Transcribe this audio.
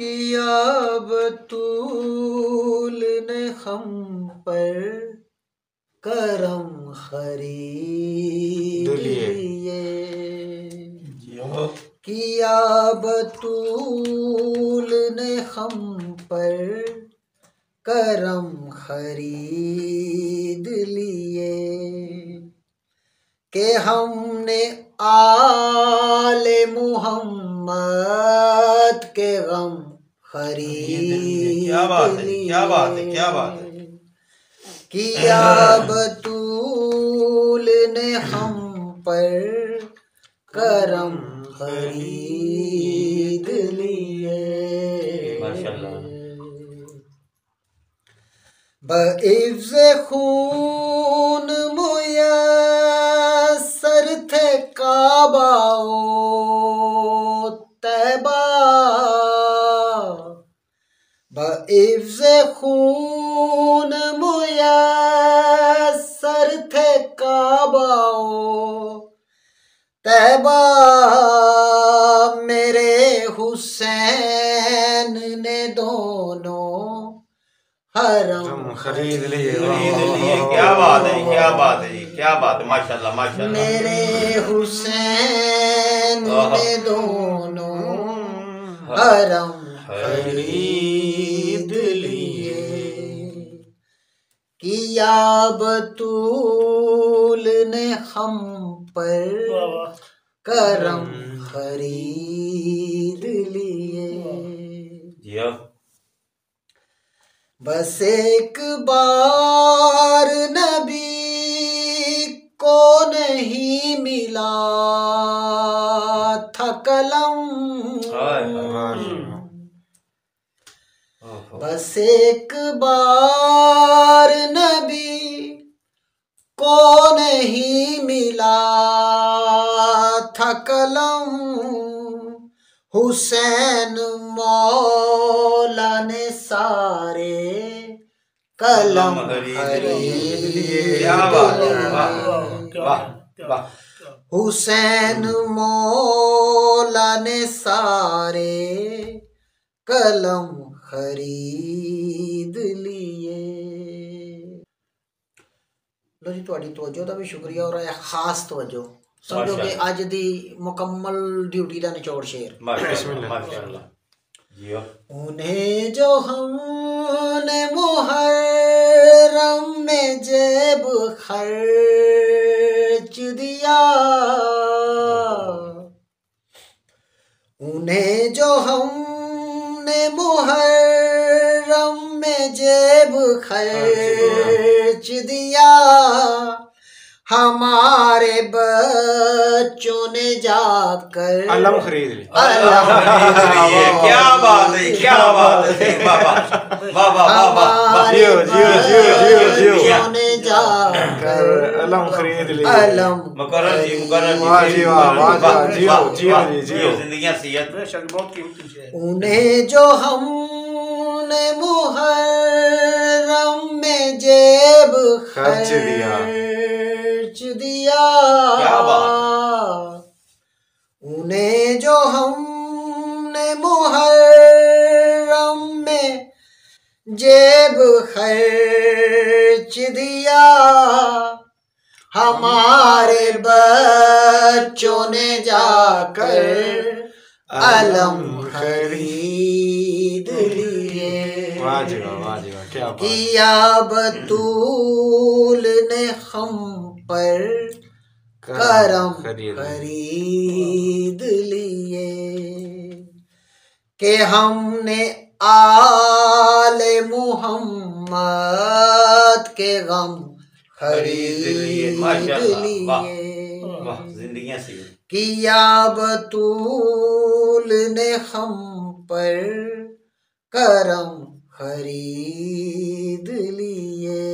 किया बतूल ने हम पर करम खरीद लिए। किया बतूल ने हम पर करम खरीद लिए कि हमने आले मुहम्मद के गम खरीद लिए। क्या बात है, क्या बात है, क्या बात है। किया बतूल ने हम पर करम खरीद लिए। माशाल्लाह। बइफ्ज़ खून मुयस्सर थे काबा ओ तैबा। बइफ्ज़ खून मुयस्सर थे काबा ओ तैबा। मेरे हुसैन ने दोनों हरम खरीद लिए। क्या बात है, क्या बात है, क्या बात है। माशाल्लाह माशाल्लाह। मेरे हुसैन ने दोनों हरम खरीद लिए। किया बतूल ने हम पर करम खरीद लिए। बस एक बार नबी को नहीं मिला था कलम। बस एक बार नबी को नहीं मिला था कलम। हुसैन मौला ने सारे कलम खरीद लिए। हुसैन मौला ने सारे कलम खरीद लिए। लो जी, तुहाडी तवज्जो दा भी शुक्रिया और खास तवज्जो। समझो कि अज दी मुकम्मल ड्यूटी का निचोड़ शेर। माशाल्लाह। उन्हें जो हमने मुहर्रम में जेब खर्च दिया। उन्हें जो हमने मुहर्रम में जेब खर्च दिया। हमारे बच्चों ने जाकर अलम खरीद ली। क्या बात है, क्या बात है। हमारे बच्चों ने जाकर अलम खरीद ली। अलम उन्हें जो हमने मुहर्रम में जेब खर्च दिया। उन्हें जो हमने मुहर्रम में जेब खर्च दिया। हमारे बच्चों ने जाकर अलम खरीद लिए। किया बतूल ने हम पर करम खरीद लिए कि हमने आले मुहम्मद के गम खरीद लिए। किया बतूल ने हम पर करम खरीद लिए।